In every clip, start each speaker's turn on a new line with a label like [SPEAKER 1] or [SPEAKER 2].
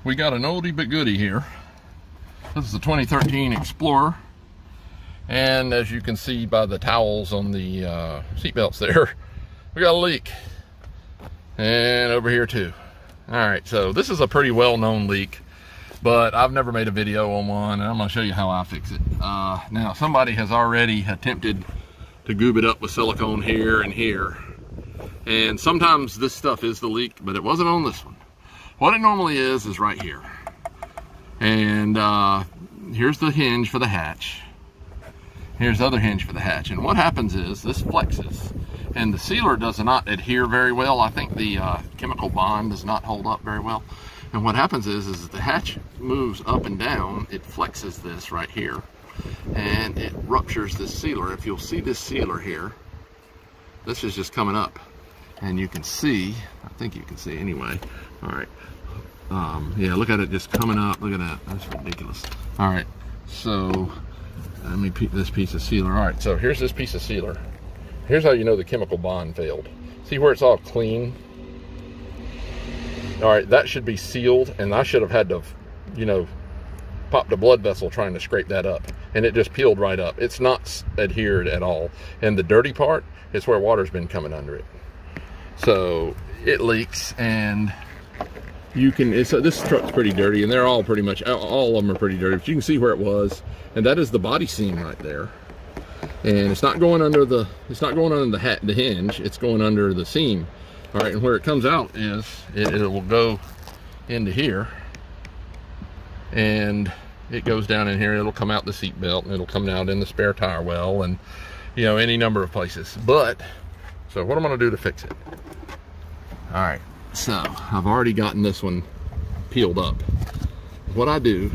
[SPEAKER 1] we got an oldie but goodie here. This is a 2013 Explorer, and as you can see by the towels on the seat belts there, we got a leak. And over here too. All right, so this is a pretty well-known leak, but I've never made a video on one, and I'm gonna show you how I fix it. Now, somebody has already attempted to goob it up with silicone here and here, and sometimes this stuff is the leak, but it wasn't on this one. What it normally is right here. And here's the hinge for the hatch. Here's the other hinge for the hatch. And what happens is this flexes, and the sealer does not adhere very well. I think the chemical bond does not hold up very well. And what happens is the hatch moves up and down, it flexes this right here, and it ruptures this sealer. If you'll see this sealer here, this is just coming up. And you can see, I think you can see anyway. All right. Yeah, look at it just coming up. Look at that. That's ridiculous. All right. So let me pick this piece of sealer. All right. So here's this piece of sealer. Here's how you know the chemical bond failed. See where it's all clean? All right. That should be sealed, and I should have had to, you know, pop the blood vessel trying to scrape that up, and it just peeled right up. It's not adhered at all. And the dirty part is where water's been coming under it. So it leaks, and you can, this truck's pretty dirty, and they're all pretty much, all of them are pretty dirty, but you can see where it was, and that is the body seam right there. And it's not going under the, the hinge, it's going under the seam. All right, and where it comes out is, it will go into here, and it goes down in here, it'll come out the seat belt, and it'll come out in the spare tire well, and, you know, any number of places. But, so what I'm gonna do to fix it. All right, so I've already gotten this one peeled up. What I do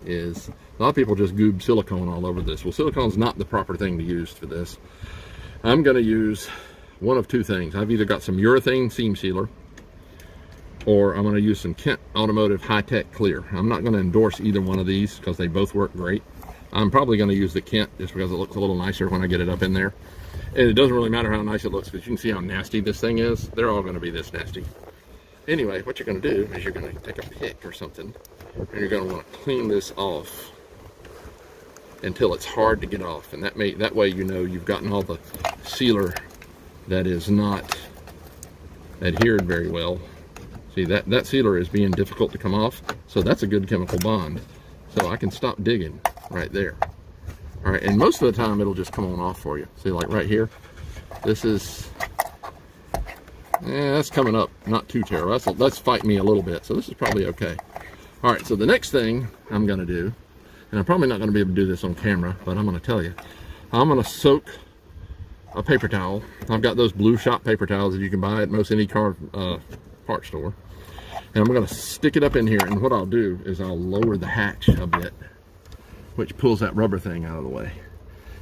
[SPEAKER 1] is, a lot of people just goob silicone all over this. Well, silicone's not the proper thing to use for this. I'm gonna use one of two things. I've either got some urethane seam sealer, or I'm gonna use some Kent Automotive High-Tech Clear. I'm not gonna endorse either one of these because they both work great. I'm probably gonna use the Kent just because it looks a little nicer when I get it up in there. And it doesn't really matter how nice it looks, because you can see how nasty this thing is. They're all going to be this nasty. Anyway, what you're going to do is you're going to take a pick or something, and you're going to want to clean this off until it's hard to get off. And that way you know you've gotten all the sealer that is not adhered very well. See, that sealer is being difficult to come off, so that's a good chemical bond. So I can stop digging right there. All right, and most of the time it'll just come on off for you. See, like right here, this is, that's coming up, not too terrible. That's fighting me a little bit, so this is probably okay. All right, so the next thing I'm gonna do, and I'm probably not gonna be able to do this on camera, but I'm gonna tell you, I'm gonna soak a paper towel. I've got those blue shop paper towels that you can buy at most any car part store. And I'm gonna stick it up in here, and what I'll do is I'll lower the hatch a bit, which pulls that rubber thing out of the way.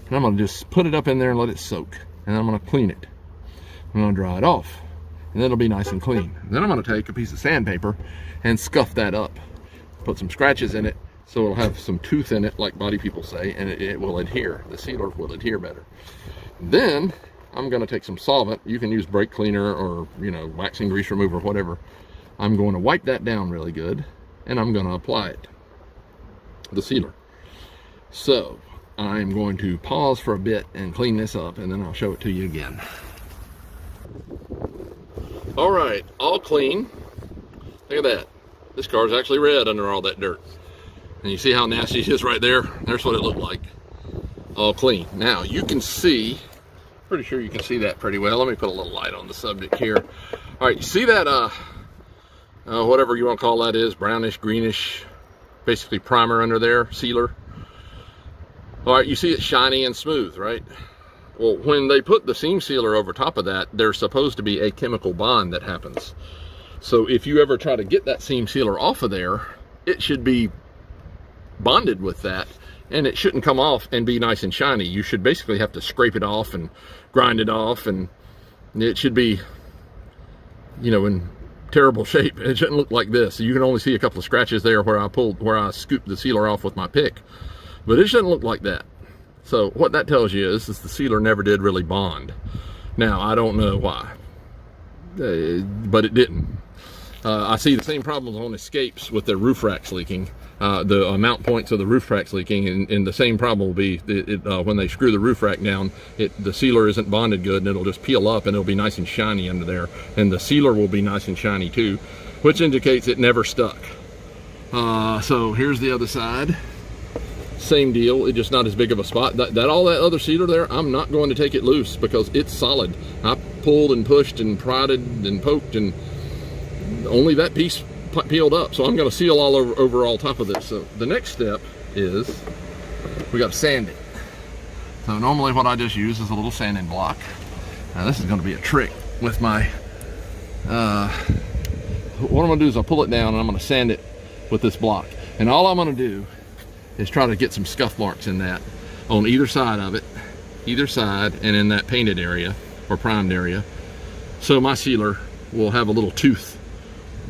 [SPEAKER 1] And I'm gonna just put it up in there and let it soak. And I'm gonna clean it. I'm gonna dry it off. And then it'll be nice and clean. Then I'm gonna take a piece of sandpaper and scuff that up. Put some scratches in it so it'll have some tooth in it, like body people say, and it will adhere. The sealer will adhere better. Then I'm gonna take some solvent. You can use brake cleaner or, you know, waxing grease remover, whatever. I'm going to wipe that down really good, and I'm gonna apply it, the sealer. So I'm going to pause for a bit and clean this up, and then I'll show it to you again. All right, all clean. Look at that. This car's actually red under all that dirt. And you see how nasty it is right there? There's what it looked like. All clean. Now you can see, pretty sure you can see that pretty well. Let me put a little light on the subject here. All right, you see that, whatever you want to call that is, brownish, greenish, basically primer under there, sealer. All right, you see it's shiny and smooth, right? Well, when they put the seam sealer over top of that, there's supposed to be a chemical bond that happens. So if you ever try to get that seam sealer off of there, it should be bonded with that, and it shouldn't come off and be nice and shiny. You should basically have to scrape it off and grind it off, and it should be, you know, in terrible shape. It shouldn't look like this. You can only see a couple of scratches there where I scooped the sealer off with my pick. But it shouldn't look like that. So what that tells you is the sealer never did really bond. Now, I don't know why, but it didn't. I see the same problems on escapes with their roof racks leaking. The mount points of the roof racks leaking, and the same problem will be when they screw the roof rack down, the sealer isn't bonded good, and it'll just peel up, and it'll be nice and shiny under there, and the sealer will be nice and shiny too, which indicates it never stuck. So here's the other side. Same deal, it's just not as big of a spot. All that other sealer there, I'm not going to take it loose because it's solid. I pulled and pushed and prodded and poked, and only that piece peeled up. So I'm going to seal all over all top of this. So the next step is we got to sand it. So normally what I just use is a little sanding block. Now this is going to be a trick with my, what I'm going to do is I'll pull it down and I'm going to sand it with this block. And all I'm going to do is try to get some scuff marks in that on either side of it, either side, and in that painted area or primed area, so my sealer will have a little tooth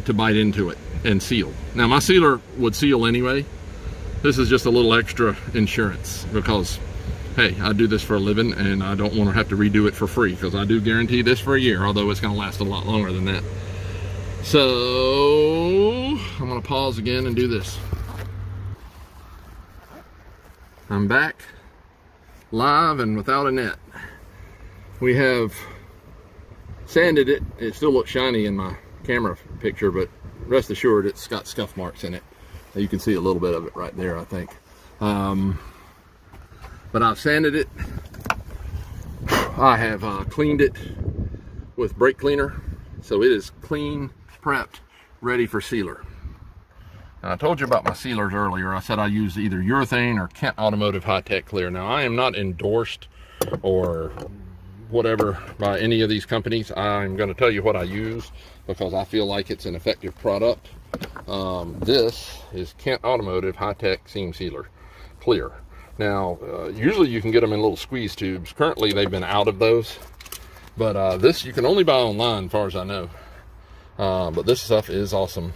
[SPEAKER 1] to bite into it and seal. Now my sealer would seal anyway. This is just a little extra insurance because, hey, I do this for a living and I don't want to have to redo it for free, because I do guarantee this for a year, although it's going to last a lot longer than that. So I'm going to pause again and do this. I'm back live and without a net. We have sanded it. It still looks shiny in my camera picture, but rest assured it's got scuff marks in it. You can see a little bit of it right there, I think. But I've sanded it. I have cleaned it with brake cleaner, so it is clean, prepped, ready for sealer. Now, I told you about my sealers earlier. I said I use either urethane or Kent Automotive High-Tech Clear. Now, I am not endorsed or whatever by any of these companies. I'm going to tell you what I use because I feel like it's an effective product. This is Kent Automotive High-Tech Seam Sealer Clear. Now, usually you can get them in little squeeze tubes. Currently, they've been out of those. But this you can only buy online, as far as I know. But this stuff is awesome.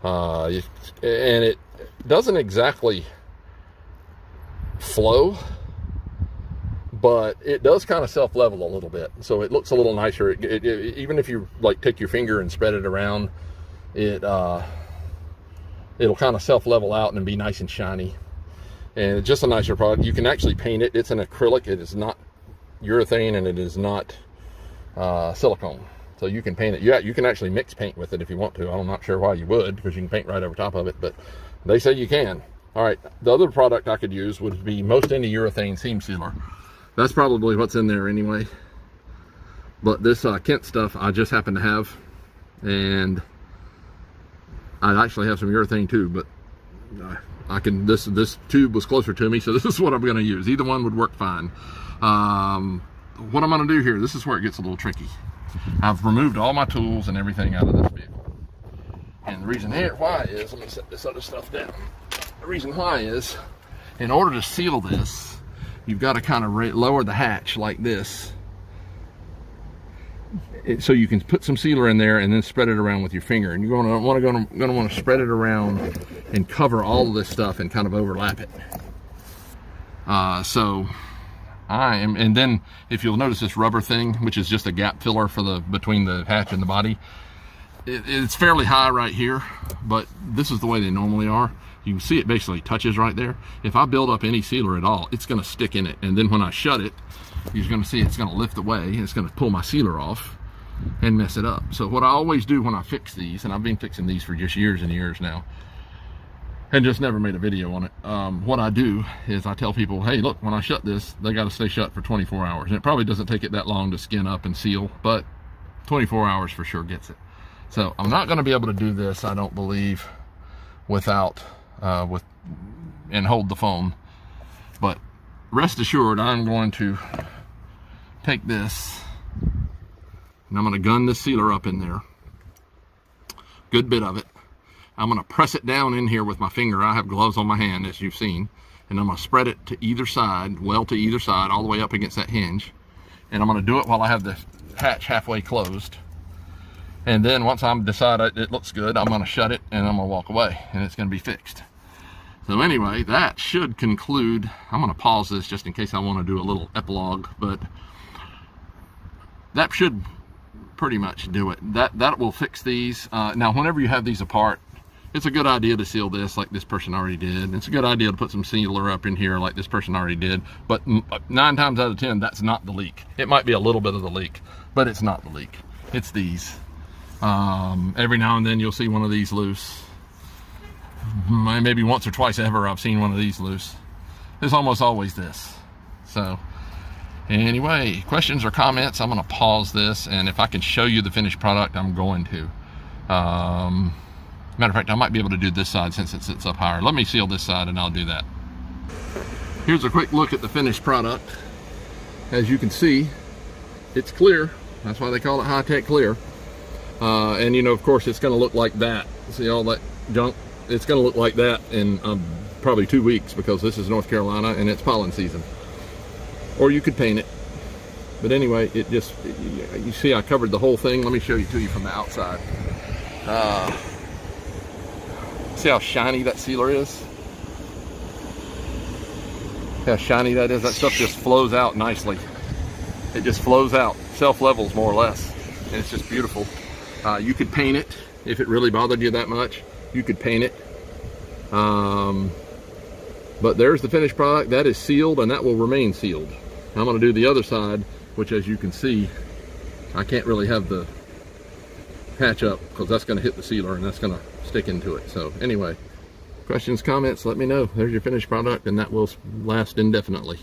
[SPEAKER 1] And it doesn't exactly flow, but it does kind of self-level a little bit, so it looks a little nicer. Even if you like take your finger and spread it around, it'll kind of self-level out and be nice and shiny, and it's just a nicer product. You can actually paint it. It's an acrylic. It is not urethane, and it is not silicone. So you can paint it. Yeah, you can actually mix paint with it if you want to. I'm not sure why you would, because you can paint right over top of it, but they say you can. All right, the other product I could use would be most any urethane seam sealer. That's probably what's in there anyway. But this Kent stuff I just happen to have, and I actually have some urethane too, but I can, this tube was closer to me, so this is what I'm going to use. Either one would work fine. What I'm going to do here, this is where it gets a little tricky. I've removed all my tools and everything out of this vehicle. And the reason why is, let me set this other stuff down. The reason why is, in order to seal this, you've got to kind of lower the hatch like this. So you can put some sealer in there and then spread it around with your finger. And you're going to want to spread it around and cover all of this stuff and kind of overlap it. And then if you'll notice this rubber thing, which is just a gap filler for between the hatch and the body, it's fairly high right here, but this is the way they normally are. You can see it basically touches right there. If I build up any sealer at all, it's going to stick in it, and then when I shut it, you're going to see it's going to lift away, and it's going to pull my sealer off and mess it up. So what I always do when I fix these, and I've been fixing these for just years and years now, and just never made a video on it. What I do is I tell people, hey, look, when I shut this, they got to stay shut for 24 hours. And it probably doesn't take it that long to skin up and seal, but 24 hours for sure gets it. So I'm not going to be able to do this, I don't believe, without, and hold the phone. But rest assured, I'm going to take this, and I'm going to gun this sealer up in there. Good bit of it. I'm going to press it down in here with my finger. I have gloves on my hand, as you've seen. And I'm going to spread it to either side, well to either side, all the way up against that hinge. And I'm going to do it while I have the hatch halfway closed. And then once I decide it looks good, I'm going to shut it and I'm going to walk away. And it's going to be fixed. So anyway, that should conclude. I'm going to pause this just in case I want to do a little epilogue. But that should pretty much do it. That will fix these. Now, whenever you have these apart, it's a good idea to seal this like this person already did. It's a good idea to put some sealer up in here like this person already did. But 9 times out of 10, that's not the leak. It might be a little bit of the leak, but it's not the leak. It's these. Every now and then you'll see one of these loose. Maybe once or twice ever I've seen one of these loose. It's almost always this. So anyway, questions or comments? I'm going to pause this, and if I can show you the finished product, I'm going to. Matter of fact, I might be able to do this side since it sits up higher. Let me seal this side and I'll do that. Here's a quick look at the finished product. As you can see, it's clear. That's why they call it high-tech clear. And you know, of course, it's going to look like that. See all that junk? It's going to look like that in probably 2 weeks, because this is North Carolina and it's pollen season. Or you could paint it. But anyway, it just, you see I covered the whole thing. Let me show you to you from the outside. See how shiny that sealer is? See how shiny that is? That stuff just flows out nicely. It just flows out, self-levels more or less. And it's just beautiful. You could paint it if it really bothered you that much. You could paint it. But there's the finished product. That is sealed, and that will remain sealed. I'm going to do the other side, which, as you can see, I can't really have the patch up because that's going to hit the sealer and that's going to stick into it. So anyway, questions, comments, let me know. There's your finished product, and that will last indefinitely.